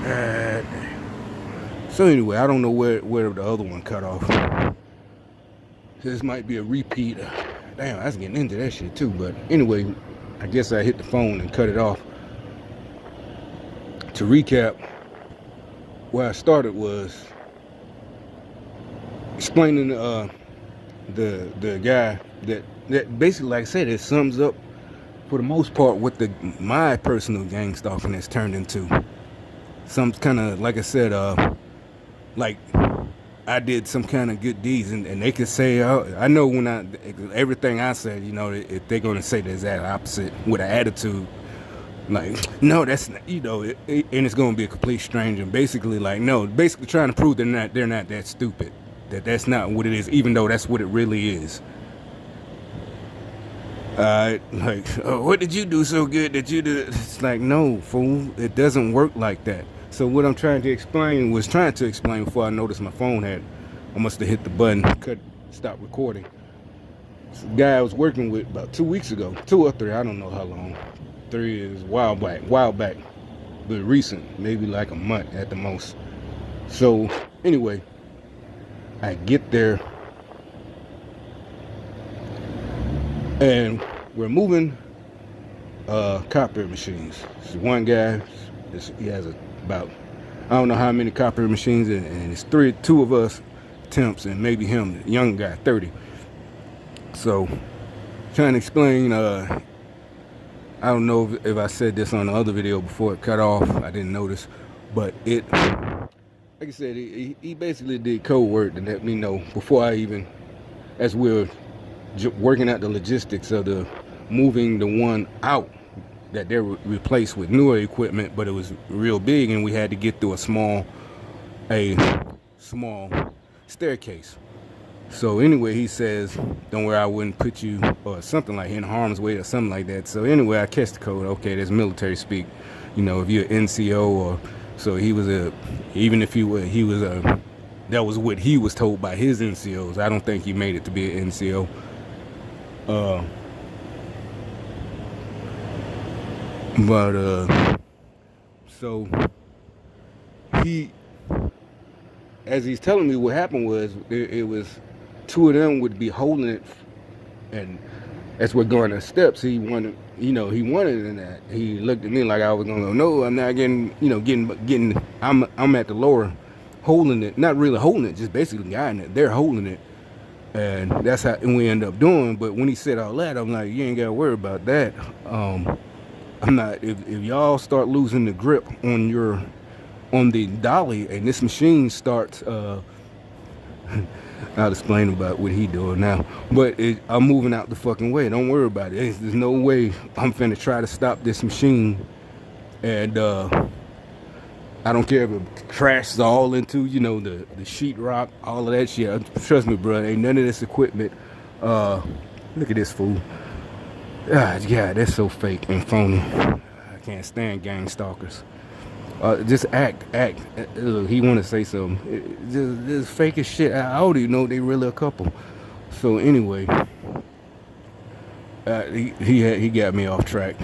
Uh, so anyway, I don't know where the other one cut off. This might be a repeat. Damn, I was getting into that shit too. But anyway, I guess I hit the phone and cut it off. To recap, where I started was explaining the guy that basically, like I said, it sums up for the most part what my personal gang stalking has turned into. Some kind of, like I said, like I did some kind of good deeds, and they could say, I know when everything I said, if they're gonna say the exact opposite with an attitude, like, no, that's not, and it's gonna be a complete stranger. Basically, like, no, basically trying to prove they're not that stupid. That's not what it is, even though that's what it really is. Like, oh, what did you do so good that you did? It's like, no, fool, it doesn't work like that. So what I'm trying to explain before I noticed my phone I must have hit the button, stop recording. This guy I was working with about 2 weeks ago, 2 or 3, I don't know how long. 3 is a while back, but recent, maybe like a month at the most. So anyway, I get there and we're moving copier machines. This one guy, he has about, I don't know how many copier machines, and it's 2 of us temps and maybe him, the young guy, 30. So trying to explain, I don't know if I said this on the other video before it cut off. I didn't notice, but like I said, he basically did code word to let me know before I even, as we're working out the logistics of the moving the one out that they're replaced with newer equipment, but it was real big, and we had to get through a small staircase. So anyway, he says, don't worry, I wouldn't put you or something like in harm's way or something like that. So anyway, I catch the code. Okay, there's military speak. If you're an NCO, or so he was that was what he was told by his NCOs. I don't think he made it to be an NCO. So as he's telling me, what happened was it was 2 of them would be holding it, and as we're going up steps, he wanted it in that. He looked at me like I was gonna go, no, I'm not getting. I'm at the lower, holding it, not really holding it, just basically guiding it. They're holding it, and that's how we end up doing. But when he said all that, I'm like, you ain't gotta worry about that. I'm not. If y'all start losing the grip on the dolly, and this machine starts, I'll explain about what he doing now, but I'm moving out the fucking way. Don't worry about it. There's no way I'm finna try to stop this machine, and I don't care if it crashes all into the sheetrock, all of that shit. Trust me, bro, ain't none of this equipment. Look at this fool. God, that's so fake and phony. I can't stand gang stalkers. Just act. He want to say something. Just fake as shit. I already know they really a couple. So anyway, he got me off track.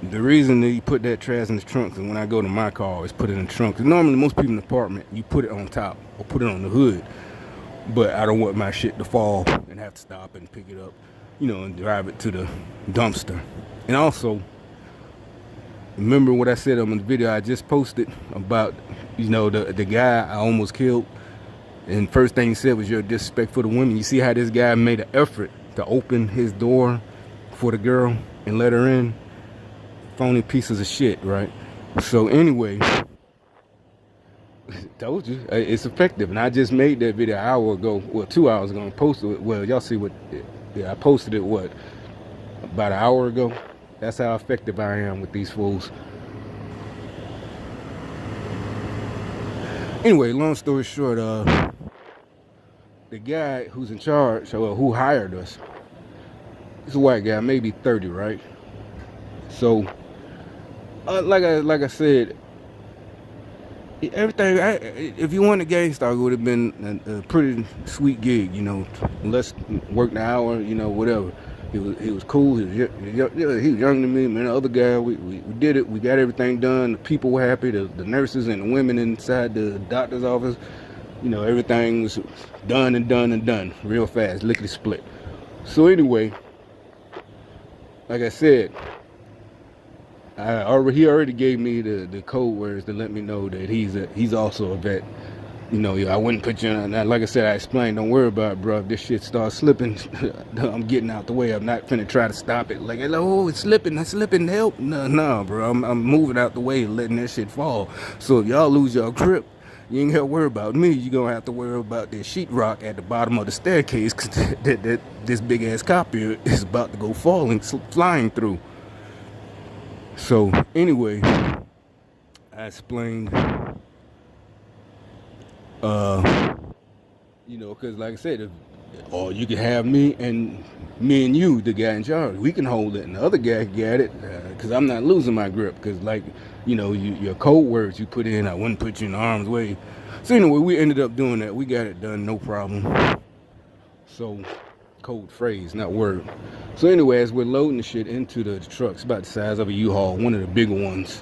The reason that he put that trash in the trunk is when I go to my car, I always put it in the trunk. Cause normally most people in the apartment, you put it on top or put it on the hood. But I don't want my shit to fall and have to stop and pick it up, and drive it to the dumpster. And also, remember what I said on the video I just posted about, the guy I almost killed? And first thing he said was, you're disrespect for the women. You see how this guy made an effort to open his door for the girl and let her in? Phony pieces of shit, right? So anyway, told you, it's effective. And I just made that video an hour ago, 2 hours ago, and posted it. Well, y'all see I posted it, about an hour ago. That's how effective I am with these fools. Anyway, long story short, the guy who's in charge, or who hired us, he's a white guy, maybe 30, right? So, like I said, everything. If you wanted gang stalker, it would have been a pretty sweet gig, Let's work the hour, whatever. He was cool. He was younger than me. Man, the other guy, we did it. We got everything done. The people were happy. The nurses and the women inside the doctor's office. You know, everything was done and done and done real fast, lickety split. So anyway, like I said, he already gave me the code words to let me know that he's also a vet. You know, I wouldn't put you on that. Like I said, I explained, don't worry about it, bro. If this shit starts slipping, I'm getting out the way. I'm not finna try to stop it. Like, oh, it's slipping, help. No, bro. I'm moving out the way and letting that shit fall. So if y'all lose your grip, you ain't gotta worry about me. You're gonna have to worry about this sheetrock at the bottom of the staircase, cause this big ass copier is about to go flying through. So anyway, I explained, you know, because like I said, or you can have me and you, the guy in charge, we can hold it, and the other guy can get it, because I'm not losing my grip, because like, you know, your code words you put in, I wouldn't put you in harm's way. So anyway, we ended up doing that. We got it done, no problem. So, code phrase, not word. So anyway, as we're loading the shit into the truck, it's about the size of a U-Haul, one of the bigger ones.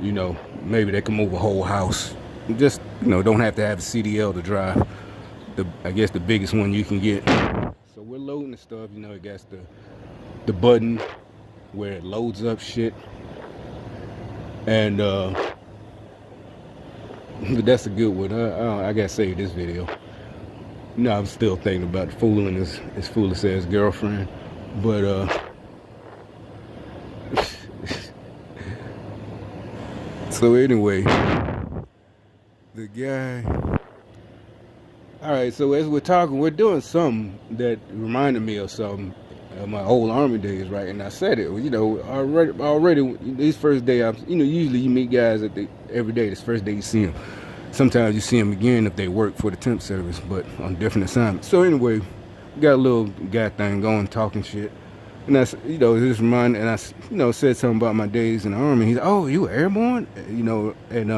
You know, maybe they can move a whole house. Just, you know, don't have to have a CDL to drive. I guess the biggest one you can get. So we're loading the stuff. You know, it got the button where it loads up shit. And but that's a good one. I gotta save this video. You know, I'm still thinking about fooling his foolish ass girlfriend. But so anyway, the guy. All right, so as we're talking, we're doing something that reminded me of something of my old Army days, right? And I said it, you know, already this first day, you know, usually you meet guys every day. This first day you see them. Sometimes you see them again if they work for the temp service, but on different assignments. So anyway, we got a little guy thing going, talking shit. And I, you know, this reminded, and I, you know, said something about my days in the Army. He's, oh, you were airborne? You know, and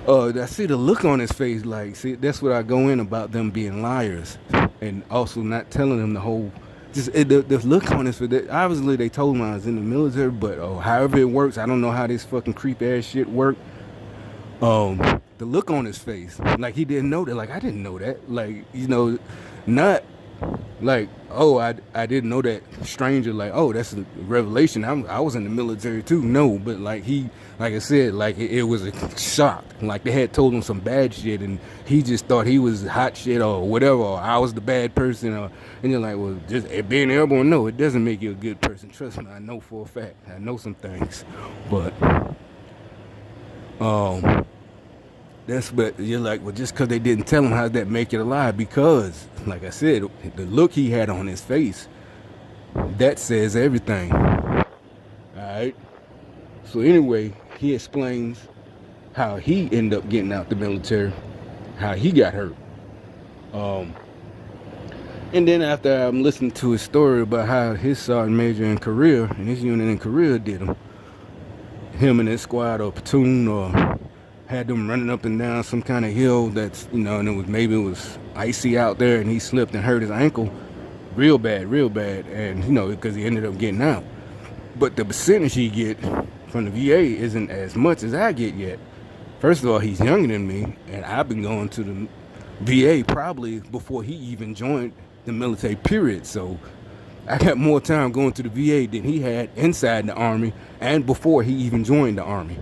I see the look on his face, like, see, that's what I go in about them being liars, and also not telling them the whole, just the look on his face. Obviously, they told me I was in the military, but however it works, I don't know how this fucking creep ass shit worked. The look on his face, like he didn't know that, like I didn't know that, like, you know, not like, oh, I didn't know that, stranger, like, oh, that's a revelation, I was in the military too. No, but like like I said, like it was a shock, like they had told him some bad shit and he just thought he was hot shit or whatever, or I was the bad person, and you're like, well, just being airborne, no, it doesn't make you a good person. Trust me, I know for a fact, I know some things. But but you're like, well, just because they didn't tell him, how did that make it a lie? Because, like I said, the look he had on his face, that says everything. All right. So anyway, he explains how he ended up getting out the military, how he got hurt. And then after I'm listening to his story about how his sergeant major in Korea and his unit in Korea did him and his squad or platoon, or had them running up and down some kind of hill that's, you know, and maybe it was icy out there and he slipped and hurt his ankle real bad, and, you know, because he ended up getting out. But the percentage he get from the VA isn't as much as I get yet. First of all, he's younger than me, and I've been going to the VA probably before he even joined the military, period. So I got more time going to the VA than he had inside the Army and before he even joined the Army.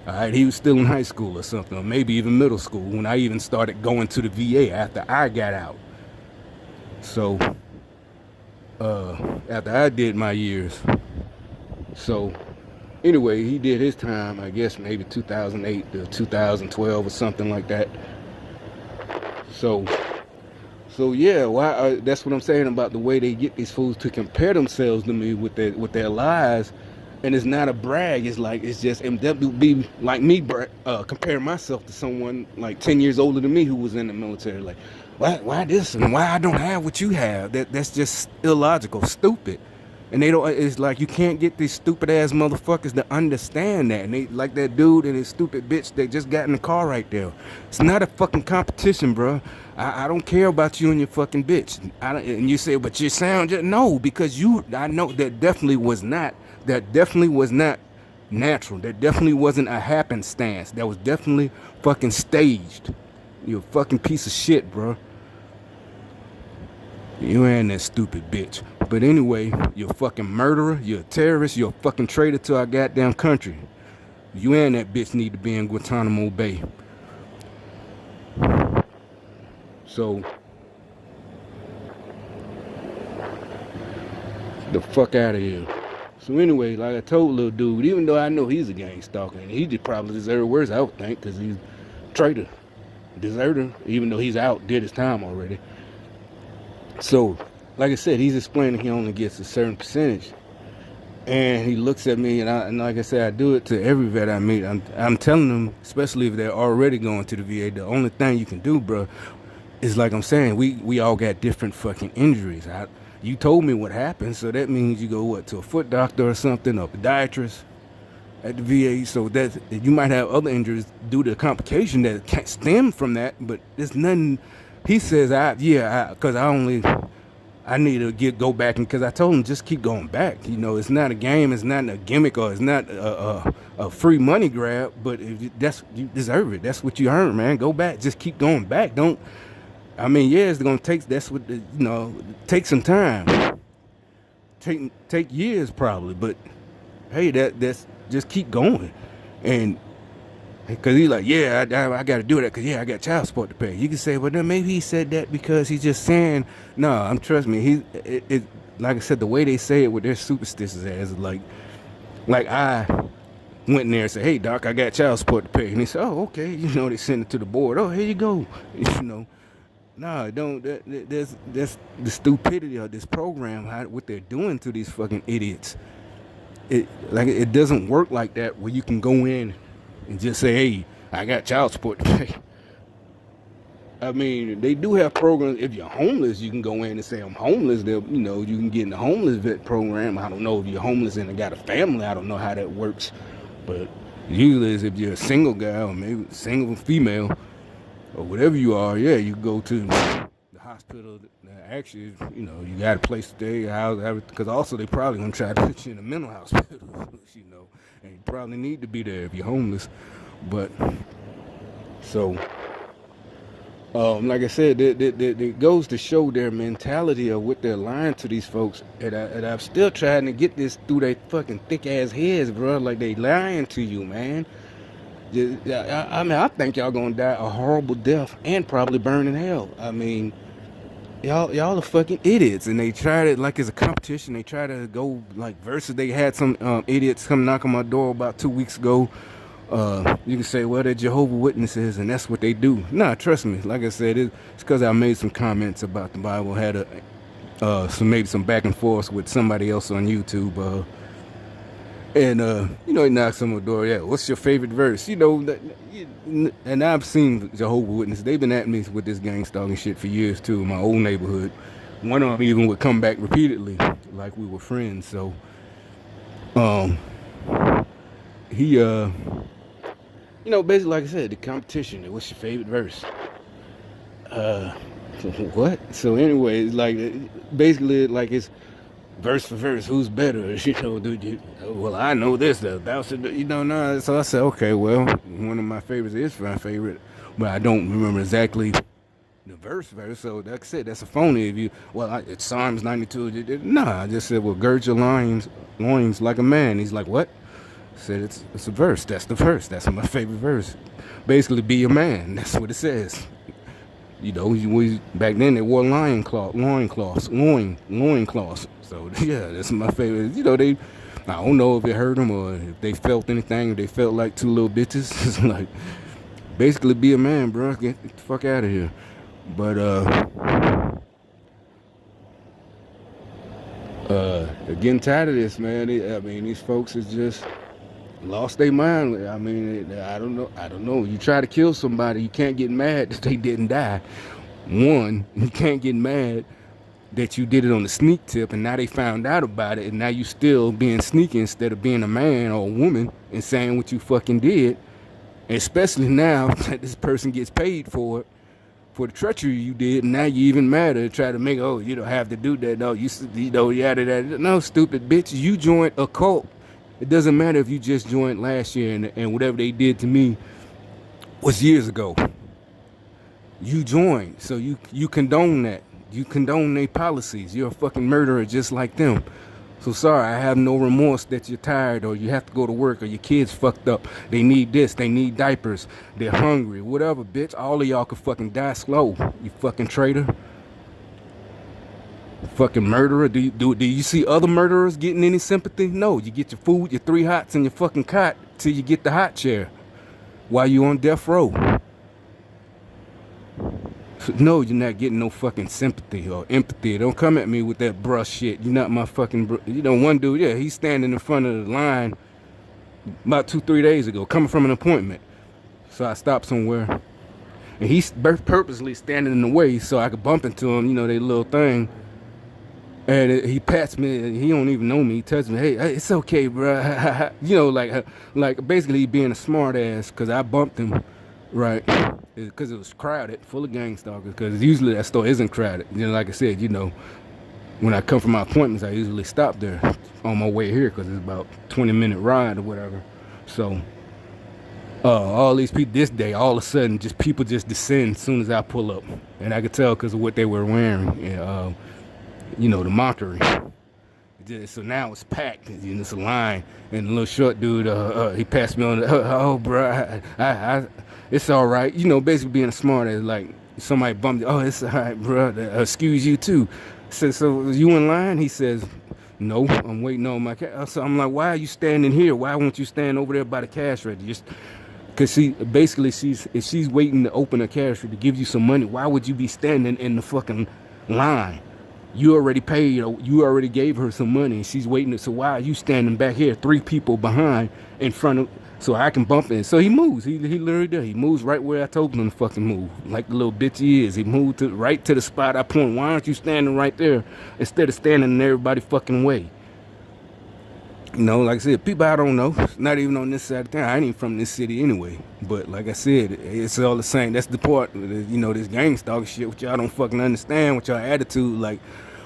All right, he was still in high school or something, or maybe even middle school when I even started going to the VA after I got out. So, after I did my years. So, anyway, he did his time, I guess maybe 2008 to 2012 or something like that. So yeah, why? That's what I'm saying about the way they get these fools to compare themselves to me with their lies. And it's not a brag. It's like, it's just MWB, like me comparing myself to someone like 10 years older than me who was in the military. Like, why this and why I don't have what you have? That's just illogical, stupid. And they don't, it's like you can't get these stupid ass motherfuckers to understand that. And they like that dude and his stupid bitch that just got in the car right there. It's not a fucking competition, bro. I don't care about you and your fucking bitch. And you say, but you sound just, no, because I know that definitely was not natural. That definitely wasn't a happenstance. That was definitely fucking staged. You a fucking piece of shit, bro. You ain't that stupid bitch. But anyway, you're a fucking murderer, you're a terrorist, you're a fucking traitor to our goddamn country. You and that bitch need to be in Guantanamo Bay. So, the fuck out of here. So anyway, like I told little dude, even though I know he's a gang stalker, and he just probably deserves worse, I would think, because he's a traitor, deserter, even though he's out, did his time already. So, like I said, he's explaining he only gets a certain percentage. And he looks at me, and like I said, I do it to every vet I meet. I'm telling them, especially if they're already going to the VA, the only thing you can do, bro, is like I'm saying, we all got different fucking injuries. You told me what happened, so that means you go, to a foot doctor or something, or a podiatrist at the VA. So that you might have other injuries due to complication that can't stem from that, but there's nothing. He says, because I need to go back, and because I told him just keep going back. It's not a game, it's not a gimmick, or it's not a free money grab. But if you deserve it. That's what you earn, man. Go back, just keep going back. Don't. I mean, yeah, it's gonna take. That's what take some time. Take years probably, but hey, that's just keep going, and. Because he's like, yeah, I got to do that because, I got child support to pay. You can say, well, then maybe he said that because he's just saying, no, trust me. Like I said, the way they say it with their superstitious ass is like I went in there and said, hey, doc, I got child support to pay. And he said, oh, okay. They send it to the board. Oh, here you go. No, don't. That's the stupidity of this program, what they're doing to these fucking idiots. It doesn't work like that where you can go in and just say, hey, I got child support to pay. I mean, they do have programs. If you're homeless, you can go in and say, I'm homeless. You can get in the homeless vet program. I don't know if you're homeless and got a family. I don't know how that works. But usually if you're a single guy or maybe single female or whatever you are, you go to the hospital. Actually, you got a place to stay, because also they probably going to try to put you in a mental hospital, and you probably need to be there if you're homeless. But, so, like I said, it goes to show their mentality of what they're lying to these folks. And I'm still trying to get this through their fucking thick-ass heads, bro. Like, they lying to you, man. I think y'all gonna die a horrible death and probably burn in hell. I mean, y'all are fucking idiots, and they tried it like it's a competition. They try to go like versus. They had some idiots come knock on my door about 2 weeks ago. You can say, well, they're Jehovah's Witnesses, and that's what they do. Nah, trust me. Like I said, it's because I made some comments about the Bible. Had maybe some back and forth with somebody else on YouTube. And he knocks on my door. Yeah, what's your favorite verse? And I've seen Jehovah's Witnesses. They've been at me with this gang stalking shit for years too. In my old neighborhood, one of them even would come back repeatedly, like we were friends. So, he basically, like I said, the competition. What's your favorite verse? What? So anyway, it's like basically like it's verse for verse, who's better? Well, I know this, thou should, no. So I said, okay, well, one of my favorites is my favorite, but I don't remember exactly the verse. So like I said, that's a phony. It's Psalms 92. Nah, I just said, well, gird your loins like a man. He's like, what? I said, it's a verse. That's the verse. That's my favorite verse. Basically, be a man. That's what it says. Back then they wore loincloths. So yeah, that's my favorite. I don't know if it hurt them or if they felt anything. If they felt like two little bitches. It's like, basically be a man, bro. Get the fuck out of here. But getting tired of this, man. These folks is just lost their mind. I don't know. You try to kill somebody, you can't get mad that they didn't die. One, you can't get mad that you did it on the sneak tip, and now they found out about it, and now you still being sneaky instead of being a man or a woman and saying what you fucking did. Especially now that this person gets paid for it, for the treachery you did, and now you even mad at try to make, oh, you don't have to do that. No, you know, yada yada. No, stupid bitch, you joined a cult. It doesn't matter if you just joined last year and whatever they did to me was years ago. You joined, so you condone that. You condone their policies. You're a fucking murderer just like them. So sorry, I have no remorse that you're tired or you have to go to work or your kids fucked up. They need this, they need diapers, they're hungry, whatever, bitch. All of y'all could fucking die slow, you fucking traitor. Fucking murderer. Do you see other murderers getting any sympathy? No, you get your food, your 3 hots, and your fucking cot till you get the hot chair while you on death row. No, you're not getting no fucking sympathy or empathy. Don't come at me with that bruh shit. You're not my fucking you know, one dude, yeah, he's standing in front of the line about 2-3 days ago, coming from an appointment. So I stopped somewhere, and he's purposely standing in the way so I could bump into him, you know, they little thing. And he pats me, he don't even know me. He tells me, hey, it's okay, bro. You know, like basically being a smart ass, because I bumped him, right? Because it was crowded, full of gang stalkers, because usually that store isn't crowded. You know, like I said, you know, when I come from my appointments, I usually stop there on my way here, because it's about 20-minute ride or whatever. So all these people this day, all of a sudden, just people just descend as soon as I pull up. And I could tell because of what they were wearing, and, you know, the mockery. So now it's packed, and it's a line, and the little short dude, he passed me on the, oh, bro, it's all right. You know, basically being a smart ass, like somebody bumped, oh, it's all right, bro, excuse you too. So you in line? He says, no, I'm waiting on my cash. So I'm like, why are you standing here? Why won't you stand over there by the cash register? Just because if she's waiting to open a cash register to give you some money, why would you be standing in the fucking line? You already paid, you already gave her some money, and she's waiting. So why are you standing back here, 3 people behind, in front of, so I can bump in? So he moves. He literally does. He moves right where I told him to fucking move, like the little bitch he is. He moved right to the spot I point. Why aren't you standing right there instead of standing in everybody's fucking way? You know, like I said, people I don't know, not even on this side of town. I ain't even from this city anyway. But like I said, it's all the same. That's the part, you know, this gang stalker shit, which y'all don't fucking understand, with y'all attitude, like,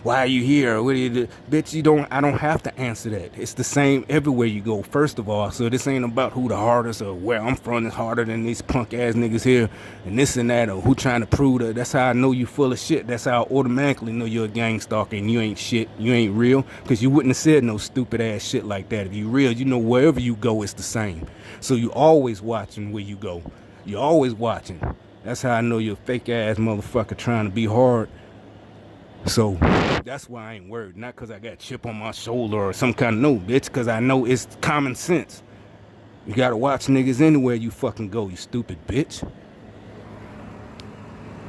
why are you here? What do you do? Bitch, I don't have to answer that. It's the same everywhere you go, first of all. So this ain't about who the hardest or where I'm from is harder than these punk ass niggas here and this and that, or who trying to prove that. That's how I know you full of shit. That's how I automatically know you're a gang stalker and you ain't shit. You ain't real, because you wouldn't have said no stupid ass shit like that. If you real, you know wherever you go, it's the same. So you always watching where you go. You're always watching. That's how I know you're a fake ass motherfucker trying to be hard. So that's why I ain't worried. Not because I got a chip on my shoulder or some kind of, no, bitch, because I know it's common sense. You gotta watch niggas anywhere you fucking go, you stupid bitch.